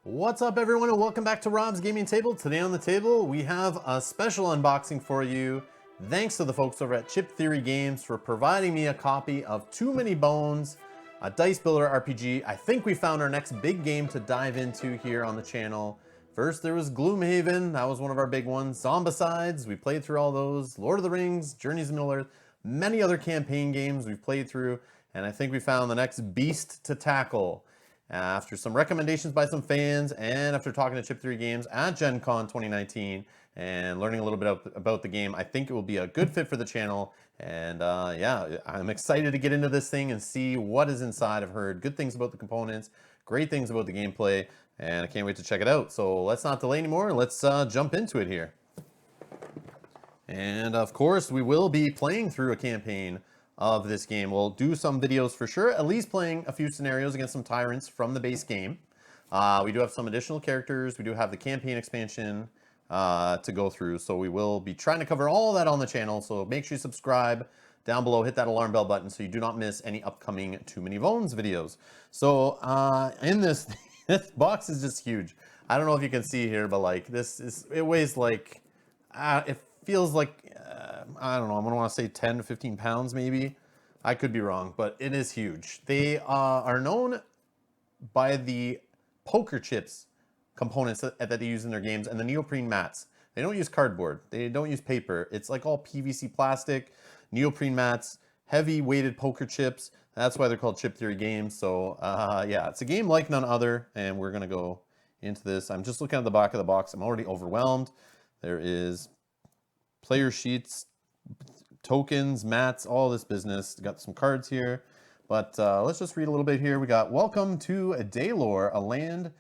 What's up everyone and welcome back to Rob's Gaming Table. Today on the table we have a special unboxing for you. Thanks to the folks over at Chip Theory Games for providing me a copy of Too Many Bones, a dice builder RPG. I think we found our next big game to dive into here on the channel. First there was Gloomhaven, that was one of our big ones. Zombicides, we played through all those. Lord of the Rings, Journeys of Middle-earth, many other campaign games we've played through, and I think we found the next beast to tackle. After some recommendations by some fans and after talking to Chip Theory Games at Gen Con 2019 and learning a little bit about the game, I think it will be a good fit for the channel. And yeah, I'm excited to get into this thing and see what is inside. I've heard good things about the components, great things about the gameplay, and I can't wait to check it out. So let's not delay anymore. Let's jump into it here. And of course, we will be playing through a campaign of this game. We'll do some videos for sure, at least playing a few scenarios against some tyrants from the base game. We do have some additional characters. We do have the campaign expansion to go through, so we will be trying to cover all of that on the channel. So make sure you subscribe down below, hit that alarm bell button so you do not miss any upcoming Too Many Bones videos. So in this, this box is just huge. I don't know if you can see here, but like it weighs like, it feels like, I don't know, I'm gonna want to say 10 to 15 pounds maybe. I could be wrong, but it is huge. They are known by the poker chips components that they use in their games and the neoprene mats. They don't use cardboard. They don't use paper. It's like all PVC plastic, neoprene mats, heavy weighted poker chips. That's why they're called Chip Theory Games. So yeah, it's a game like none other, and we're gonna go into this. I'm just looking at the back of the box. I'm already overwhelmed. There is player sheets, tokens, mats, all this business. Got some cards here, but let's just read a little bit here. We got, welcome to Daylor, a land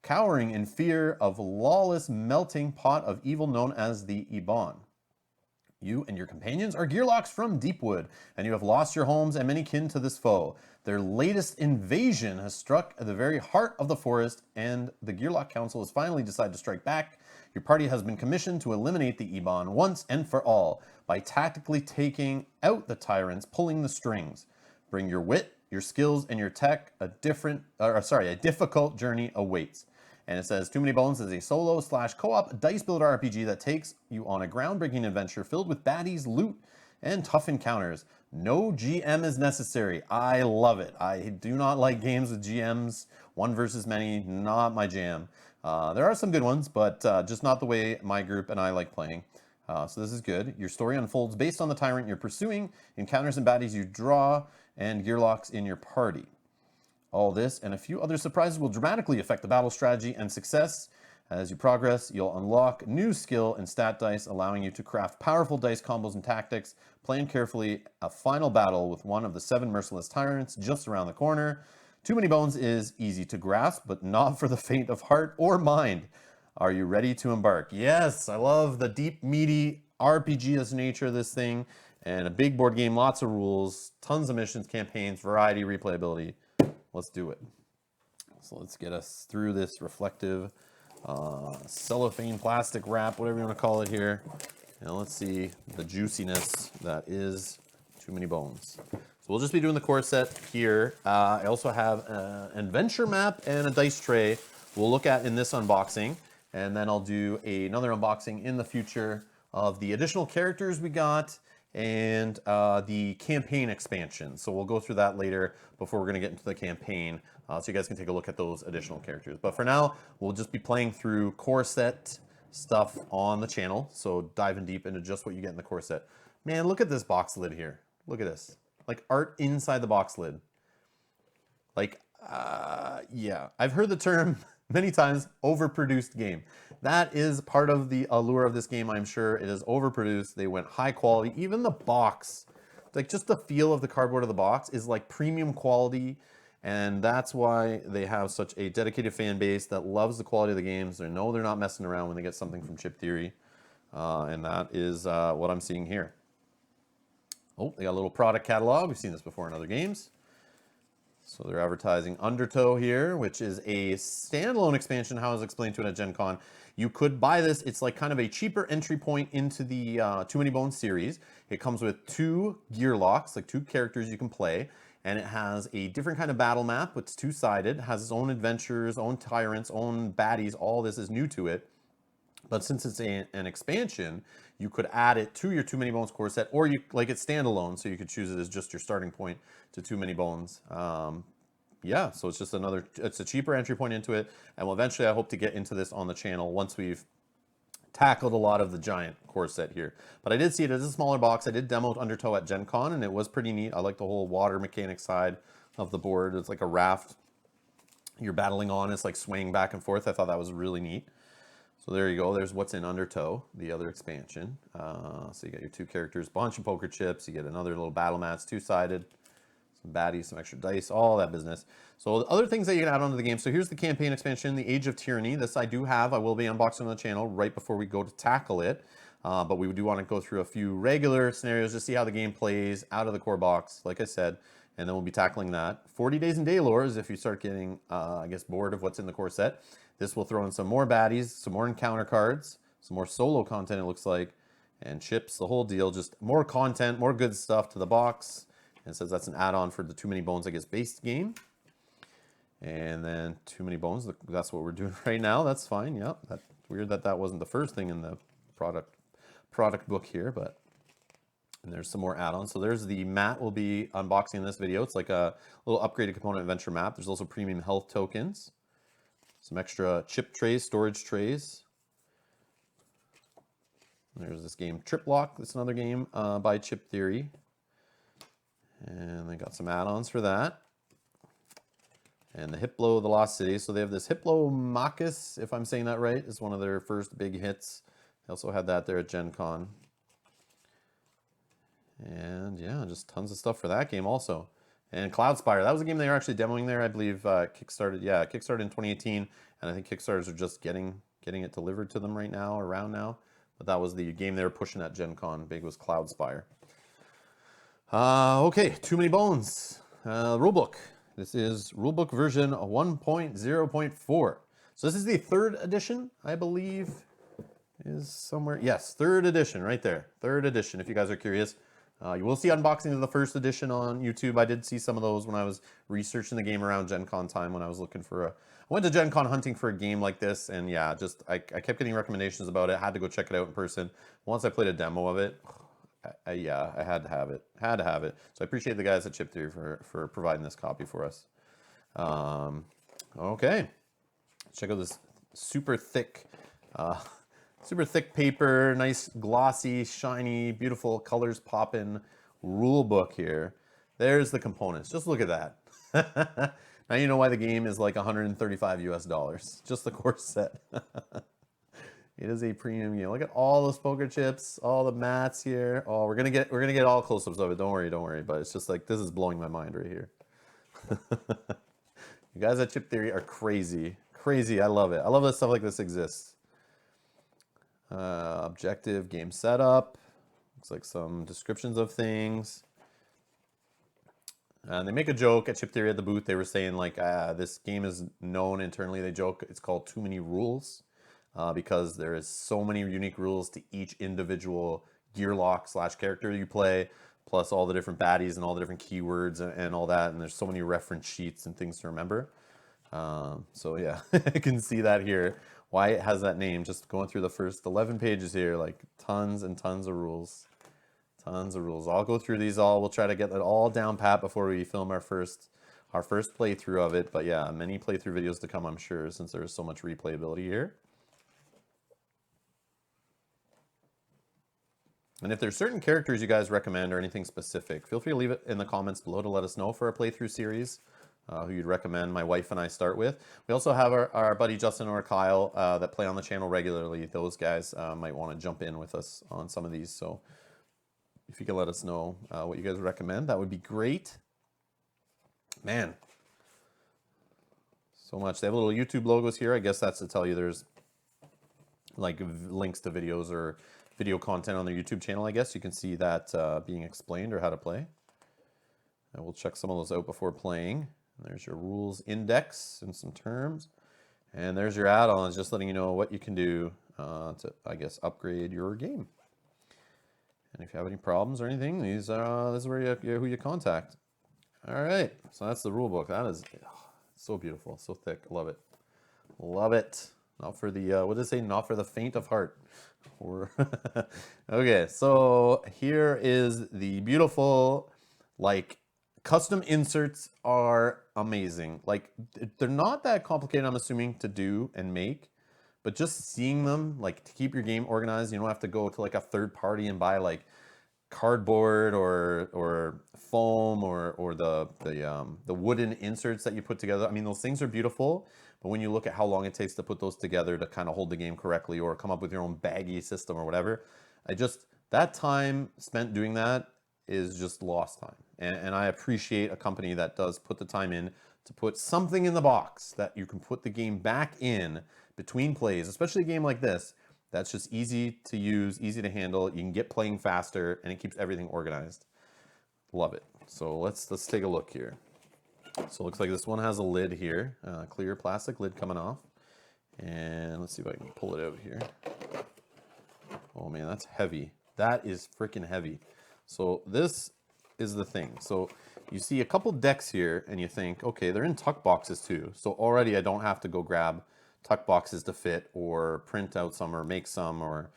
cowering in fear of lawless melting pot of evil known as the Ebon. You and your companions are Gearlocks from Deepwood, and you have lost your homes and many kin to this foe. Their latest invasion has struck the very heart of the forest, and the Gearlock Council has finally decided to strike back. Your party has been commissioned to eliminate the Ebon once and for all by tactically taking out the tyrants, pulling the strings. Bring your wit, your skills, and your tech. A difficult journey awaits. And it says, Too Many Bones is a solo/co-op dice builder RPG that takes you on a groundbreaking adventure filled with baddies, loot, and tough encounters. No GM is necessary. I love it. I do not like games with GMs. One versus many, not my jam. There are some good ones, but just not the way my group and I like playing. So this is good. Your story unfolds based on the tyrant you're pursuing, encounters and baddies you draw, and Gearlocks in your party. All this and a few other surprises will dramatically affect the battle strategy and success. As you progress, you'll unlock new skill and stat dice, allowing you to craft powerful dice combos and tactics. Plan carefully. A final battle with one of the 7 merciless tyrants just around the corner. Too Many Bones is easy to grasp, but not for the faint of heart or mind. Are you ready to embark? Yes, I love the deep, meaty RPG-esque nature of this thing, and a big board game, lots of rules, tons of missions, campaigns, variety, replayability. Let's do it. So let's get us through this reflective cellophane plastic wrap, whatever you want to call it here. And let's see the juiciness that is Too Many Bones. So we'll just be doing the Corset here. I also have an adventure map and a dice tray we'll look at in this unboxing. And then I'll do another unboxing in the future of the additional characters we got and the campaign expansion. So we'll go through that later before we're going to get into the campaign, so you guys can take a look at those additional characters. But for now, we'll just be playing through Corset stuff on the channel, so diving deep into just what you get in the Corset. Man, look at this box lid here. Look at this. Like art inside the box lid. Like, yeah, I've heard the term many times, overproduced game. That is part of the allure of this game, I'm sure. It is overproduced. They went high quality. Even the box, like just the feel of the cardboard of the box is like premium quality. And that's why they have such a dedicated fan base that loves the quality of the games. They know they're not messing around when they get something from Chip Theory. And that is what I'm seeing here. Oh, they got a little product catalog. We've seen this before in other games. So they're advertising Undertow here, which is a standalone expansion, how I was explained to it at Gen Con. You could buy this. It's like kind of a cheaper entry point into the Too Many Bones series. It comes with 2 Gearlocks, like 2 characters you can play. and it has a different kind of battle map. It's two-sided, has its own adventures, own tyrants, own baddies. All this is new to it. But since it's an expansion, you could add it to your Too Many Bones core set, or you like it standalone, so you could choose it as just your starting point to Too Many Bones. Yeah, so it's just another, it's a cheaper entry point into it, and well, eventually I hope to get into this on the channel once we've tackled a lot of the giant core set here. But I did see it as a smaller box. I did demo Undertow at Gen Con, and it was pretty neat. I like the whole water mechanic side of the board. It's like a raft you're battling on. It's like swaying back and forth. I thought that was really neat. So there you go. There's what's in Undertow, the other expansion. So you got your two characters, bunch of poker chips. You get another little battle mats, two-sided, some baddies, some extra dice, all that business. So the other things that you can add onto the game. So here's the campaign expansion, the Age of Tyranny. This I do have. I will be unboxing on the channel right before we go to tackle it. But we do want to go through a few regular scenarios to see how the game plays out of the core box, like I said. And then we'll be tackling that. 40 Days in Daylore is if you start getting, I guess, bored of what's in the core set. This will throw in some more baddies, some more encounter cards, some more solo content it looks like, and chips, the whole deal. Just more content, more good stuff to the box. And it says that's an add-on for the Too Many Bones, I guess, based game. And then Too Many Bones, that's what we're doing right now. That's fine, yep. That's weird that that wasn't the first thing in the product book here, but and there's some more add-ons. So there's the mat we'll be unboxing in this video. It's like a little upgraded component adventure map. There's also premium health tokens. Some extra chip trays, storage trays. There's this game Trip Lock. That's another game by Chip Theory. And they got some add-ons for that. And the Hiplo, the Lost City. So they have this Hiplo Machus, if I'm saying that right, is one of their first big hits. They also had that there at Gen Con. And yeah, just tons of stuff for that game also. And Cloudspire, that was a game they were actually demoing there, I believe. Kickstarted, yeah, Kickstarted in 2018, and I think Kickstarters are just getting it delivered to them right now, around now. But that was the game they were pushing at Gen Con. Big was Cloudspire. Okay, Too Many Bones rulebook. This is rulebook version 1.0.4. So this is the 3rd edition, I believe, is somewhere. Yes, 3rd edition, right there. 3rd edition, if you guys are curious. You will see unboxing of the 1st edition on YouTube. I did see some of those when I was researching the game around Gen Con time when I was looking for I went to Gen Con hunting for a game like this, and yeah, just I kept getting recommendations about it. I had to go check it out in person. Once I played a demo of it, yeah, I had to have it. Had to have it. So I appreciate the guys at Chip Theory for providing this copy for us. Okay. Check out this super thick paper, nice, glossy, shiny, beautiful, colors popping rule book here. There's the components. Just look at that. Now you know why the game is like $135 US. Just the core set. It is a premium game. Look at all those poker chips, all the mats here. Oh, we're gonna get all close-ups of it. Don't worry. But it's just like this is blowing my mind right here. You guys at Chip Theory are crazy. Crazy. I love it. I love that stuff like this exists. Objective game setup. Looks like some descriptions of things. And they make a joke at Chip Theory at the booth. They were saying like, this game is known internally. They joke it's called Too Many Rules because there is so many unique rules to each individual gear lock / character you play, plus all the different baddies and all the different keywords and all that. And there's so many reference sheets and things to remember. So yeah, I can see that here. Why it has that name, just going through the first 11 pages here, like tons and tons of rules. Tons of rules. I'll go through these all. We'll try to get it all down pat before we film our first playthrough of it. But yeah, many playthrough videos to come, I'm sure, since there's so much replayability here. And if there's certain characters you guys recommend or anything specific, feel free to leave it in the comments below to let us know for a playthrough series. Who you'd recommend my wife and I start with. We also have our buddy Justin or Kyle that play on the channel regularly. Those guys might want to jump in with us on some of these. So if you could let us know what you guys recommend, that would be great. Man, so much. They have little YouTube logos here. I guess that's to tell you there's like links to videos or video content on their YouTube channel. I guess you can see that being explained or how to play. And we'll check some of those out before playing. There's your rules index and some terms. And there's your add-ons, just letting you know what you can do to, I guess, upgrade your game. And if you have any problems or anything, this is where who you contact. All right, so that's the rule book. That is so beautiful, so thick. Love it. Love it. Not for the, what did it say? Not for the faint of heart. Or okay, so here is the beautiful, like, custom inserts are amazing. Like, they're not that complicated, I'm assuming, to do and make, but just seeing them, like, to keep your game organized, you don't have to go to like a third party and buy like cardboard or foam or the wooden inserts that you put together. I mean, those things are beautiful, but when you look at how long it takes to put those together to kind of hold the game correctly or come up with your own baggy system or whatever, that time spent doing that is just lost time. And I appreciate a company that does put the time in to put something in the box that you can put the game back in between plays, especially a game like this. That's just easy to use, easy to handle. You can get playing faster, and it keeps everything organized. Love it. So let's take a look here. So it looks like this one has a lid here, clear plastic lid coming off. And let's see if I can pull it out here. Oh man, that's heavy. That is freaking heavy. So this is the thing. So you see a couple decks here, and you think, okay, they're in tuck boxes too. So already I don't have to go grab tuck boxes to fit or print out some or make some or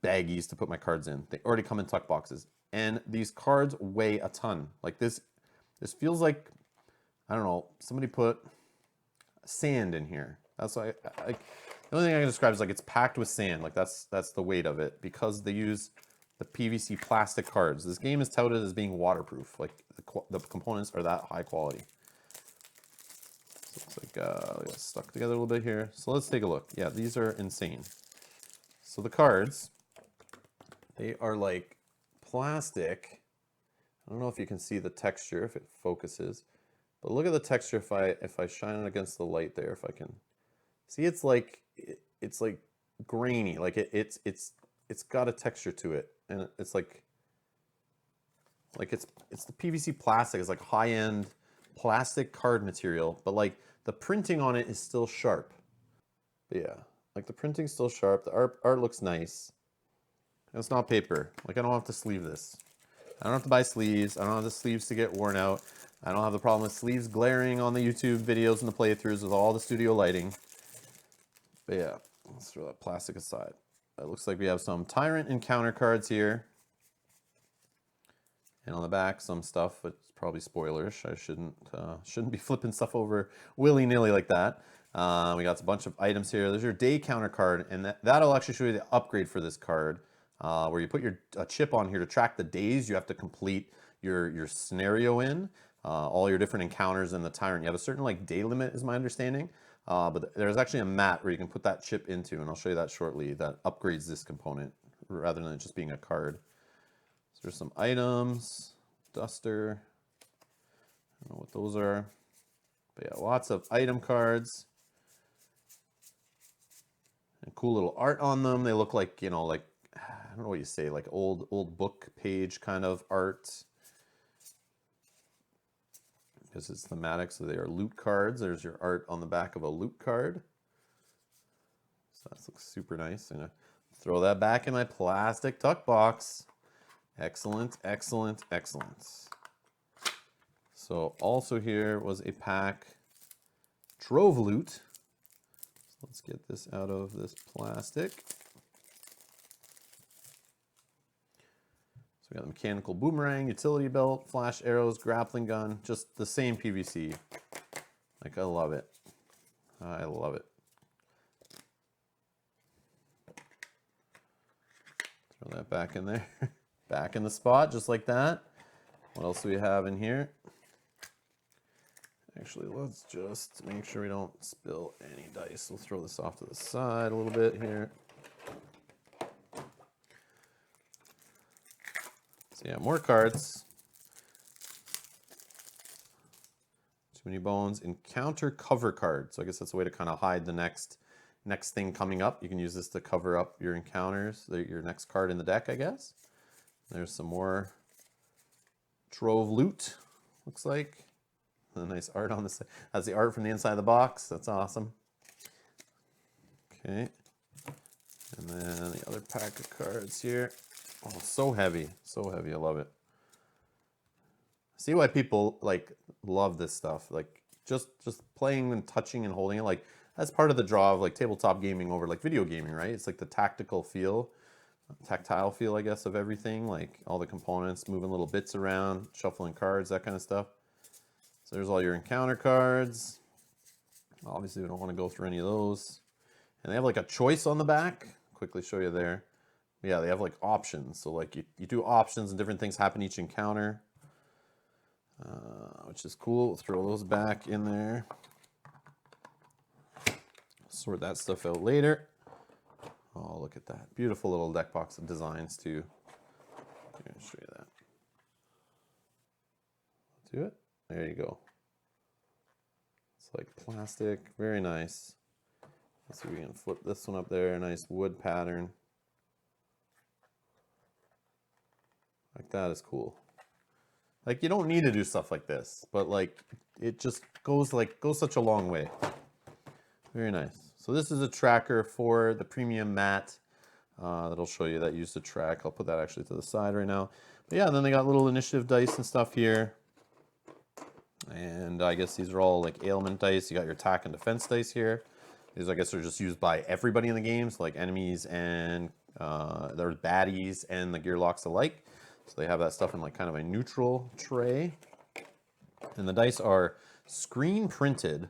baggies to put my cards in. They already come in tuck boxes. And these cards weigh a ton. Like this feels like, I don't know, somebody put sand in here. That's why the only thing I can describe is like it's packed with sand. Like that's the weight of it because they use the PVC plastic cards. This game is touted as being waterproof. Like the components are that high quality. Looks like it's stuck together a little bit here. So let's take a look. Yeah, these are insane. So the cards, they are like plastic. I don't know if you can see the texture, if it focuses, but look at the texture if I shine it against the light there, if I can see. It's like grainy, like it's got a texture to it, and it's like it's the PVC plastic. It's like high-end plastic card material, but like the printing on it is still sharp. But yeah, like the printing's still sharp. The art looks nice. And it's not paper. Like I don't have to sleeve this. I don't have to buy sleeves. I don't have the sleeves to get worn out. I don't have the problem with sleeves glaring on the YouTube videos and the playthroughs with all the studio lighting. But yeah, let's throw that plastic aside. It looks like we have some Tyrant encounter cards here. And on the back, some stuff. It's probably spoilerish. I shouldn't be flipping stuff over willy-nilly like that. We got a bunch of items here. There's your day counter card, and that'll actually show you the upgrade for this card, where you put a chip on here to track the days you have to complete your scenario in, all your different encounters in the Tyrant. You have a certain like day limit, is my understanding. But there's actually a mat where you can put that chip into, and I'll show you that shortly. That upgrades this component rather than it just being a card. There's some items, duster, I don't know what those are, but yeah, lots of item cards, and cool little art on them. They look like, you know, like, I don't know what you say, like old book page kind of art, because it's thematic, so they are loot cards. There's your art on the back of a loot card, so that looks super nice. I'm gonna throw that back in my plastic tuck box. Excellent, excellent, excellent. So also here was a pack Trove Loot. So let's get this out of this plastic. So we got the mechanical boomerang, utility belt, flash arrows, grappling gun, just the same PVC. Like, I love it. I love it. Throw that back in there. Back in the spot, just like that. What else do we have in here? Actually, let's just make sure we don't spill any dice. We'll throw this off to the side a little bit here. So yeah, more cards. Too many bones. Encounter cover card. So I guess that's a way to kind of hide the next thing coming up. You can use this to cover up your encounters, your next card in the deck, I guess. There's some more Trove Loot, looks like. A nice art on the side. That's the art from the inside of the box. That's awesome. Okay. And then the other pack of cards here. Oh, so heavy. So heavy. I love it. See why people like love this stuff. Like just playing and touching and holding it. Like that's part of the draw of like tabletop gaming over like video gaming, right? It's like the tactile feel, I guess, of everything. Like all the components, moving little bits around, shuffling cards, that kind of stuff. So there's all your encounter cards. Obviously, we don't want to go through any of those. And they have like a choice on the back. Quickly show you there. Yeah, they have like options. So like you do options and different things happen each encounter, which is cool. We'll throw those back in there. Sort that stuff out later. Oh, look at that. Beautiful little deck box of designs too. Here, I'll show you that. Do it. There you go. It's like plastic, very nice. Let's see if we can flip this one up there. Nice wood pattern. Like that is cool. Like you don't need to do stuff like this, but like it just goes such a long way. Very nice. So this is a tracker for the premium mat that'll show you that used to track. I'll put that actually to the side right now. But yeah, then they got little initiative dice and stuff here. And I guess these are all like ailment dice. You got your attack and defense dice here. These I guess are just used by everybody in the games, like enemies and there's baddies and the gear locks alike. So they have that stuff in like kind of a neutral tray. And the dice are screen printed,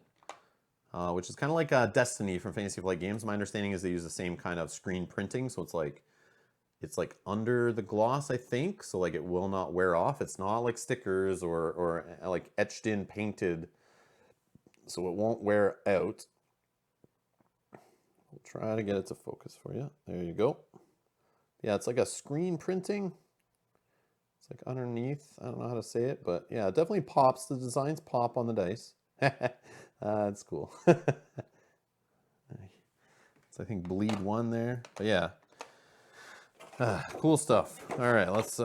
which is kind of like Destiny from Fantasy Flight Games. My understanding is they use the same kind of screen printing. So it's like under the gloss, I think. So like it will not wear off. It's not like stickers or like etched in painted. So it won't wear out. We'll try to get it to focus for you. There you go. Yeah, it's like a screen printing. It's like underneath. I don't know how to say it, but yeah, it definitely pops. The designs pop on the dice. That's cool. It's, I think, bleed one there. But yeah, cool stuff. All right, let's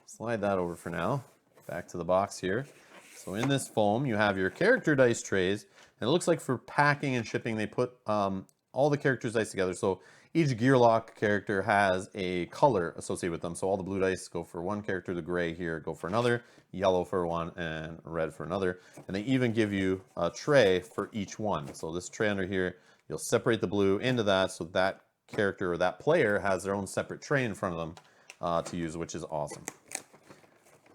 slide that over for now. Back to the box here. So in this foam, you have your character dice trays. And it looks like for packing and shipping, they put all the characters' dice together. So each gear lock character has a color associated with them. So all the blue dice go for one character, the gray here go for another, yellow for one, and red for another. And they even give you a tray for each one. So this tray under here, you'll separate the blue into that so that character or that player has their own separate tray in front of them to use, which is awesome.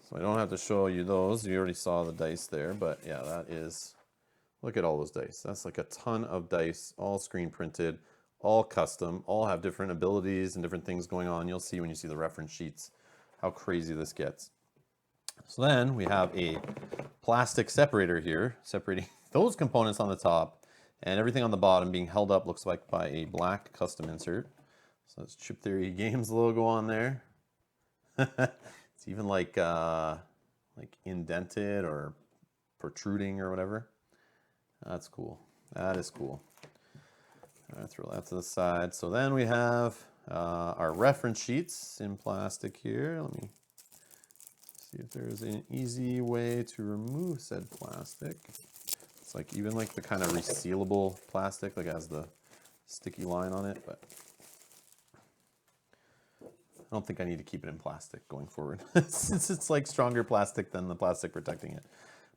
So I don't have to show you those. You already saw the dice there, but yeah, that is, look at all those dice. That's like a ton of dice, all screen printed, all custom, all have different abilities and different things going on. You'll see when you see the reference sheets how crazy this gets. So then we have a plastic separator here, separating those components on the top and everything on the bottom being held up, looks like by a black custom insert. So that's Chip Theory Games logo on there. It's even like indented or protruding or whatever. That's cool. That is cool. All right, throw that to the side. So then we have our reference sheets in plastic here. Let me see if there's an easy way to remove said plastic. It's like even like the kind of resealable plastic, like has the sticky line on it, but I don't think I need to keep it in plastic going forward. Since it's like stronger plastic than the plastic protecting it.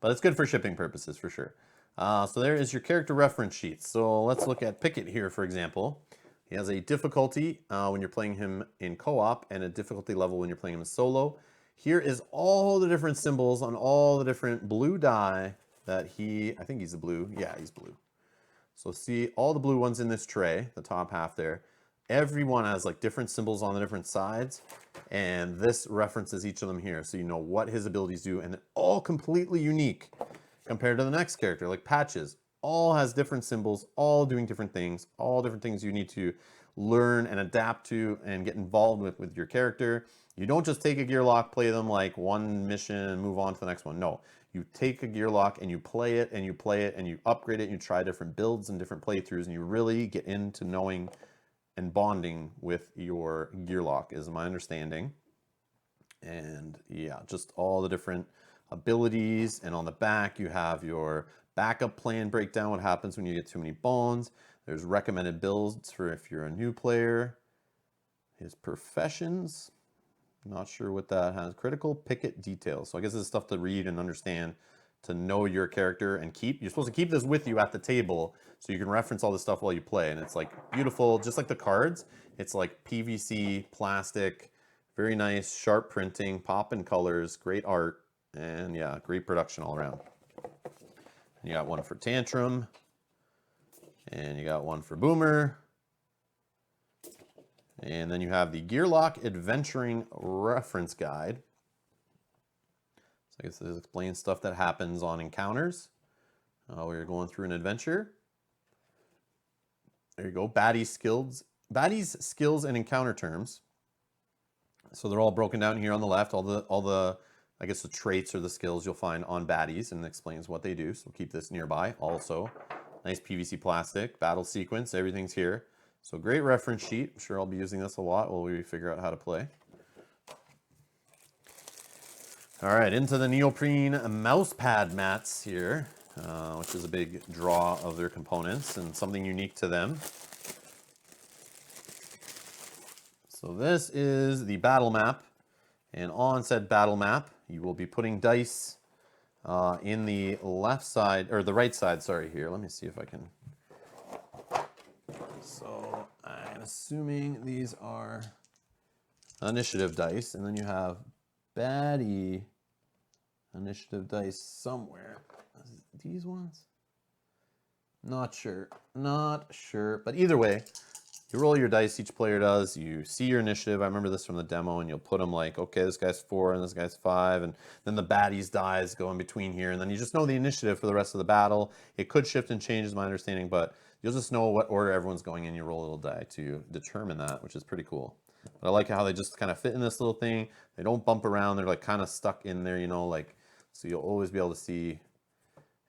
But it's good for shipping purposes for sure. So there is your character reference sheet. So let's look at Pickett here, for example. He has a difficulty when you're playing him in co-op and a difficulty level when you're playing him solo. Here is all the different symbols on all the different blue die that I think he's a blue. Yeah, he's blue. So see all the blue ones in this tray, the top half there. Every one has like different symbols on the different sides, and this references each of them here, so you know what his abilities do, and they're all completely unique compared to the next character, like Patches. All has different symbols, all doing different things you need to learn and adapt to and get involved with your character. You don't just take a gear lock, play them like one mission and move on to the next one. No, you take a gear lock and you play it and you play it and you upgrade it and you try different builds and different playthroughs and you really get into knowing and bonding with your gear lock is my understanding. And yeah, just all the different abilities. And on the back, you have your backup plan breakdown, what happens when you get too many bones. There's recommended builds for if you're a new player. His professions. Not sure what that has. Critical picket details. So I guess this is stuff to read and understand to know your character and keep. You're supposed to keep this with you at the table so you can reference all this stuff while you play. And it's like beautiful, just like the cards. It's like PVC, plastic, very nice, sharp printing, pop in colors, great art, and yeah, great production all around. You got one for Tantrum, and you got one for Boomer. And then you have the Gearlock Adventuring Reference Guide. So I guess this explains stuff that happens on encounters where you're going through an adventure. There you go, Baddies skills and encounter terms. So they're all broken down here on the left. All the I guess the traits or the skills you'll find on baddies, and it explains what they do. So keep this nearby. Also, nice PVC plastic, battle sequence, everything's here. So great reference sheet. I'm sure I'll be using this a lot while we figure out how to play. All right, into the neoprene Mousepad Mats here, which is a big draw of their components and something unique to them. So this is the battle map, and on said battle map, you will be putting dice in the left side, or the right side, sorry, here. Let me see if I can. So I'm assuming these are initiative dice, and then you have baddie initiative dice somewhere. These ones? Not sure. But either way, you roll your dice, each player does. You see your initiative. I remember this from the demo, and you'll put them like, okay, this guy's 4 and this guy's 5, and then the baddies dies go in between here, and then you just know the initiative for the rest of the battle. It could shift and change, is my understanding, but you'll just know what order everyone's going in. You roll a little die to determine that, which is pretty cool. But I like how they just kind of fit in this little thing. They don't bump around. They're like kind of stuck in there, you know, like, so you'll always be able to see.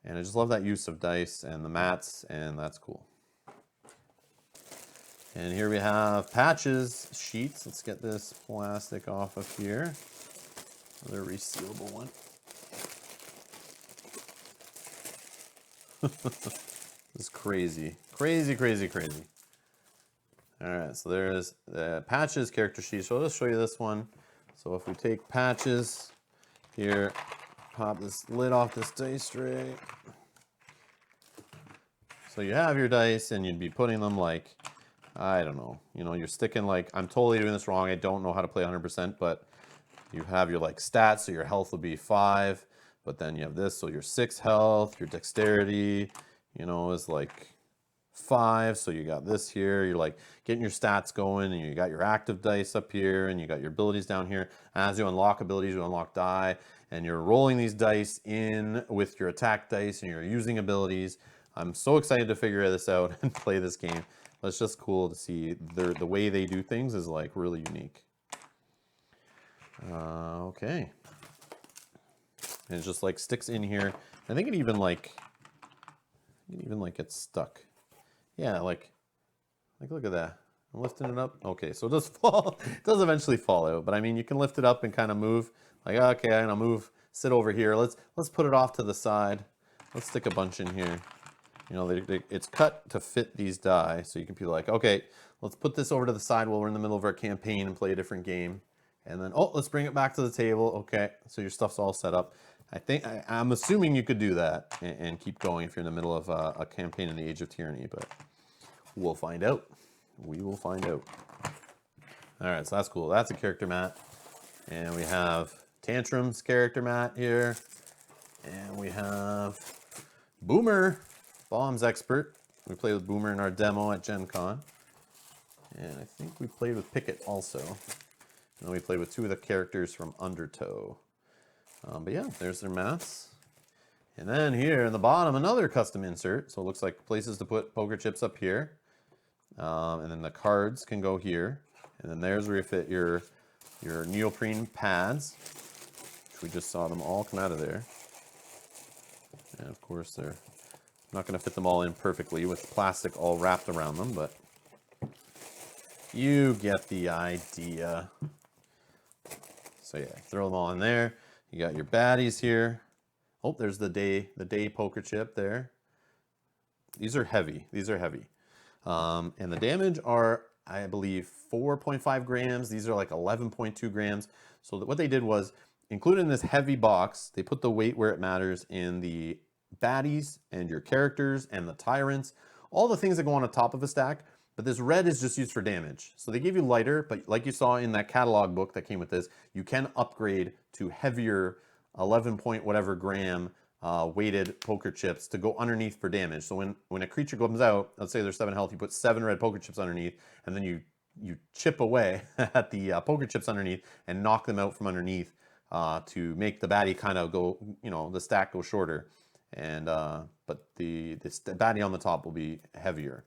And I just love that use of dice and the mats, and that's cool. And here we have patches, sheets. Let's get this plastic off of here. Another resealable one. This is crazy. Crazy. All right, so there's the patches character sheet. So I'll just show you this one. So if we take patches here, pop this lid off this dice tray. So you have your dice, and you'd be putting them like, I don't know, you know, you're sticking like, I'm totally doing this wrong. I don't know how to play 100%, but you have your like stats. So your health will be 5, but then you have this. So your 6 health, your dexterity, you know, is like 5. So you got this here. You're like getting your stats going, and you got your active dice up here, and you got your abilities down here. As you unlock abilities, you unlock die, and you're rolling these dice in with your attack dice, and you're using abilities. I'm so excited to figure this out and play this game. It's just cool to see the way they do things is like really unique. Okay. And it just like sticks in here. I think it even like gets stuck. Yeah, like look at that. I'm lifting it up. Okay, so it does fall. It does eventually fall out, but I mean you can lift it up and kind of move. Like, okay, I'm gonna move, sit over here. Let's put it off to the side. Let's stick a bunch in here. You know, it's cut to fit these die, so you can be like, okay, let's put this over to the side while we're in the middle of our campaign and play a different game. And then, oh, let's bring it back to the table. Okay, so your stuff's all set up. I'm assuming you could do that and keep going if you're in the middle of a campaign in the Age of Tyranny, but we'll find out. We will find out. All right, so that's cool. That's a character mat. And we have Tantrum's character mat here. And we have Boomer, Bombs expert. We played with Boomer in our demo at Gen Con. And I think we played with Pickett also. And then we played with 2 of the characters from Undertow. But yeah, there's their mats. And then here in the bottom, another custom insert. So it looks like places to put poker chips up here. And then the cards can go here. And then there's where you fit your neoprene pads, which we just saw them all come out of there. And of course, they're not going to fit them all in perfectly with plastic all wrapped around them, but you get the idea. So yeah, throw them all in there. You got your baddies here. Oh, there's the day poker chip there. These are heavy. And the damage are I believe 4.5 grams. These are like 11.2 grams. So what they did was, included in this heavy box, they put the weight where it matters in the baddies and your characters and the tyrants, all the things that go on the top of a stack. But this red is just used for damage. So they gave you lighter, but like you saw in that catalog book that came with this, you can upgrade to heavier 11 point whatever gram weighted poker chips to go underneath for damage. So when a creature comes out, let's say there's 7 health, you put 7 red poker chips underneath, and then you chip away at the poker chips underneath and knock them out from underneath to make the baddie kind of go, the stack go shorter. And but the baddie on the top will be heavier.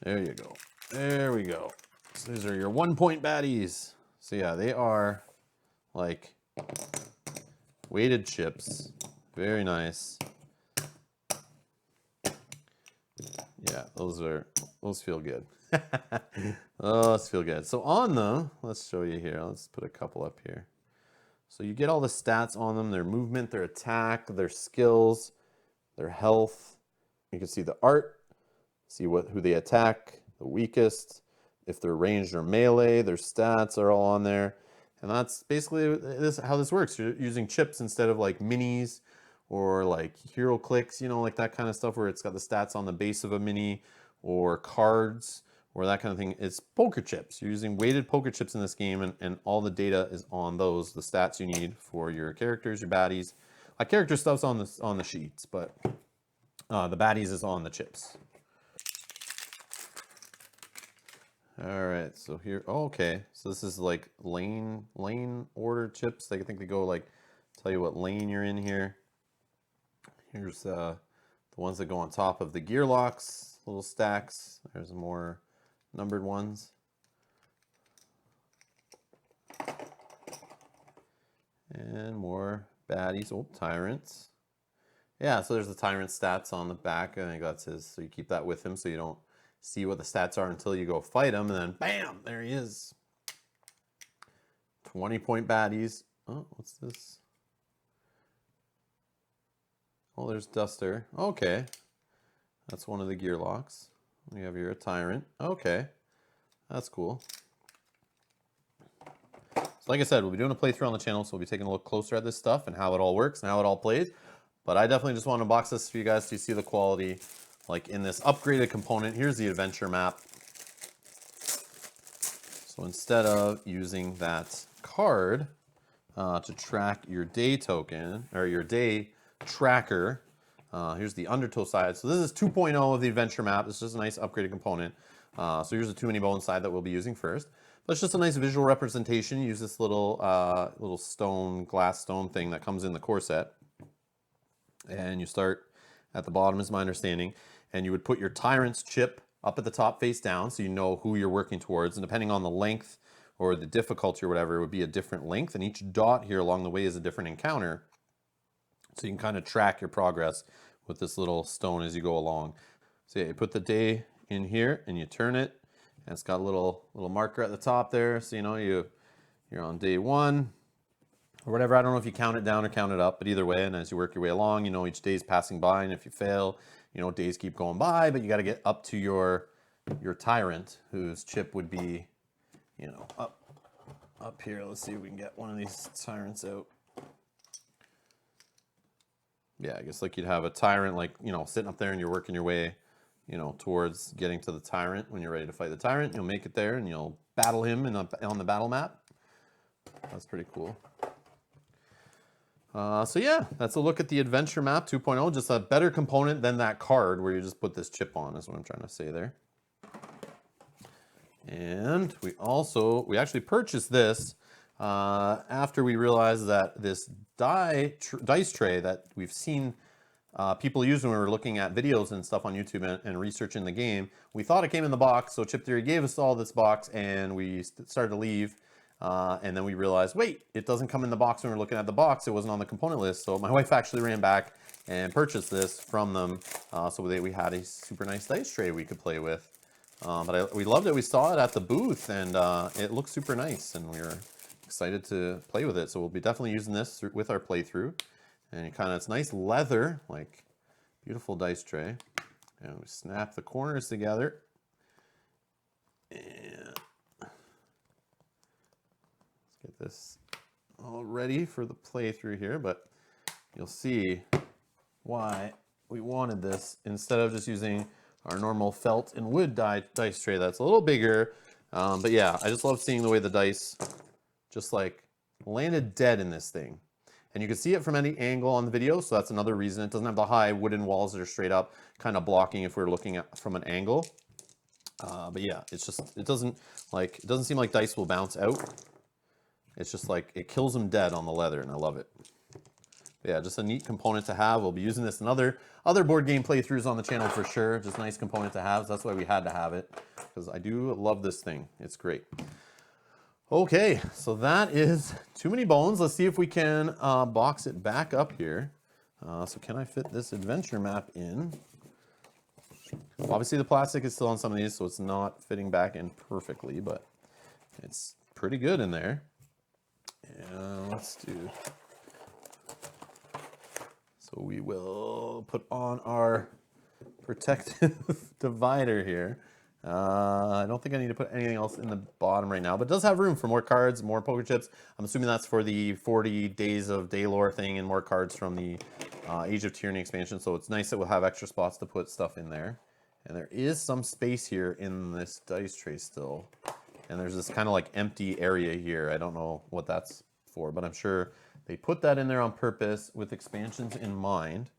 There you go. There we go. So these are your 1 point baddies. So yeah, they are like weighted chips. Very nice. Yeah, those feel good. Those feel good. So on them, let's show you here. Let's put a couple up here. So you get all the stats on them, their movement, their attack, their skills, their health. You can see the art, see who they attack, the weakest, if they're ranged or melee, their stats are all on there. And that's basically how this works. You're using chips instead of like minis or like hero clicks, like that kind of stuff where it's got the stats on the base of a mini, or cards or that kind of thing. It's poker chips. You're using weighted poker chips in this game, and all the data is on those, the stats you need for your characters, your baddies. Character stuff's on the sheets, but the baddies is on the chips. All right, so here, okay, so this is like lane order chips. I think they go like, tell you what lane you're in here. Here's the ones that go on top of the gear locks, little stacks. There's more numbered ones. And more baddies, tyrants. Yeah, so there's the tyrant stats on the back. I think that's his, so you keep that with him so you don't see what the stats are until you go fight him, and then bam, there he is. 20 point baddies. Oh, what's this? Oh, there's Duster. Okay. That's one of the gear locks. We have here a tyrant. Okay. That's cool. So like I said, we'll be doing a playthrough on the channel, so we'll be taking a look closer at this stuff and how it all works and how it all plays. But I definitely just want to box this for you guys so you see the quality. Like in this upgraded component, here's the adventure map. So instead of using that card to track your day token, or your day tracker, here's the undertow side. So this is 2.0 of the adventure map. This is just a nice upgraded component. So here's the Too Many Bones side that we'll be using first. But it's just a nice visual representation. Use this little glass stone thing that comes in the Corset. And you start at the bottom, is my understanding. And you would put your tyrant's chip up at the top face down so you know who you're working towards. And depending on the length or the difficulty or whatever, it would be a different length. And each dot here along the way is a different encounter. So you can kind of track your progress with this little stone as you go along. So yeah, you put the day in here and you turn it. And it's got a little marker at the top there. So you know you're on day 1. Or whatever, I don't know if you count it down or count it up, but either way, and as you work your way along, each day is passing by, and if you fail, days keep going by, but you got to get up to your tyrant, whose chip would be, up here. Let's see if we can get one of these tyrants out. Yeah, I guess like you'd have a tyrant, like, sitting up there, and you're working your way, towards getting to the tyrant. When you're ready to fight the tyrant, you'll make it there, and you'll battle him on the battle map. That's pretty cool. So yeah, that's a look at the adventure map 2.0, just a better component than that card where you just put this chip on, is what I'm trying to say there. And we actually purchased this after we realized that this dice tray that we've seen people use when we were looking at videos and stuff on YouTube and researching the game, we thought it came in the box, so Chip Theory gave us all this box and we started to leave. And then we realized, wait, it doesn't come in the box when we're looking at the box. It wasn't on the component list. So my wife actually ran back and purchased this from them. So we had a super nice dice tray we could play with. But we loved it. We saw it at the booth and it looked super nice. And we were excited to play with it. So we'll be definitely using this with our playthrough. And it's nice leather, like beautiful dice tray. And we snap the corners together. And let's get this all ready for the playthrough here, but you'll see why we wanted this instead of just using our normal felt and wood dice tray that's a little bigger. But yeah, I just love seeing the way the dice just like landed dead in this thing. And you can see it from any angle on the video, so that's another reason. It doesn't have the high wooden walls that are straight up, kind of blocking if we're looking at from an angle. But yeah, it's just, it doesn't seem like dice will bounce out. It's just like, it kills them dead on the leather, and I love it. But yeah, just a neat component to have. We'll be using this in other board game playthroughs on the channel for sure. Just a nice component to have, so that's why we had to have it, because I do love this thing. It's great. Okay, so that is Too Many Bones. Let's see if we can box it back up here. So can I fit this adventure map in? Obviously the plastic is still on some of these, so it's not fitting back in perfectly, but it's pretty good in there. And let's do... So we will put on our protective divider here. I don't think I need to put anything else in the bottom right now, but it does have room for more cards, more poker chips. I'm assuming that's for the 40 Days of Daylore thing and more cards from the Age of Tyranny expansion. So it's nice that we'll have extra spots to put stuff in there. And there is some space here in this dice tray still. And there's this kind of like empty area here. I don't know what that's for, but I'm sure they put that in there on purpose with expansions in mind.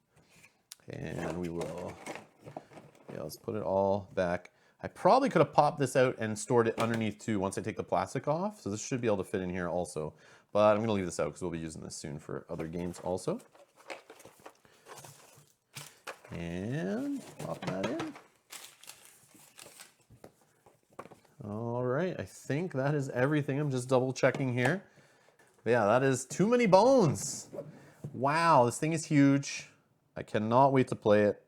And we will, yeah, let's put it all back. I probably could have popped this out and stored it underneath too once I take the plastic off. So this should be able to fit in here also. But I'm going to leave this out because we'll be using this soon for other games also. And pop that in. All right, I think that is everything. I'm just double checking here. But yeah, that is Too Many Bones. Wow, this thing is huge. I cannot wait to play it.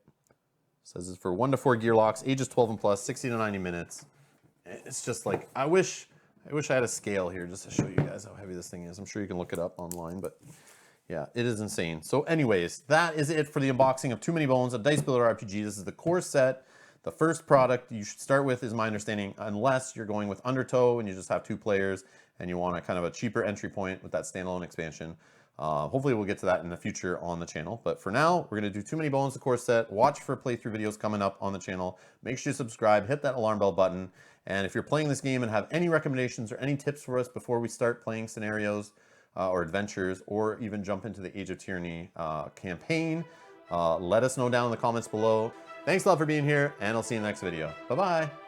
Says it's for 1 to 4 gear locks, ages 12 and plus, 60 to 90 minutes. It's just like, I wish I had a scale here just to show you guys how heavy this thing is. I'm sure you can look it up online, but yeah, it is insane. So anyways, that is it for the unboxing of Too Many Bones, a Dice Builder RPG. This is the Corset. The first product you should start with, is my understanding, unless you're going with Undertow and you just have 2 players and you want a kind of a cheaper entry point with that standalone expansion. Hopefully we'll get to that in the future on the channel. But for now, we're going to do Too Many Bones, the Corset. Watch for playthrough videos coming up on the channel. Make sure you subscribe, hit that alarm bell button. And if you're playing this game and have any recommendations or any tips for us before we start playing scenarios or adventures, or even jump into the Age of Tyranny campaign, let us know down in the comments below. Thanks a lot for being here, and I'll see you in the next video. Bye-bye.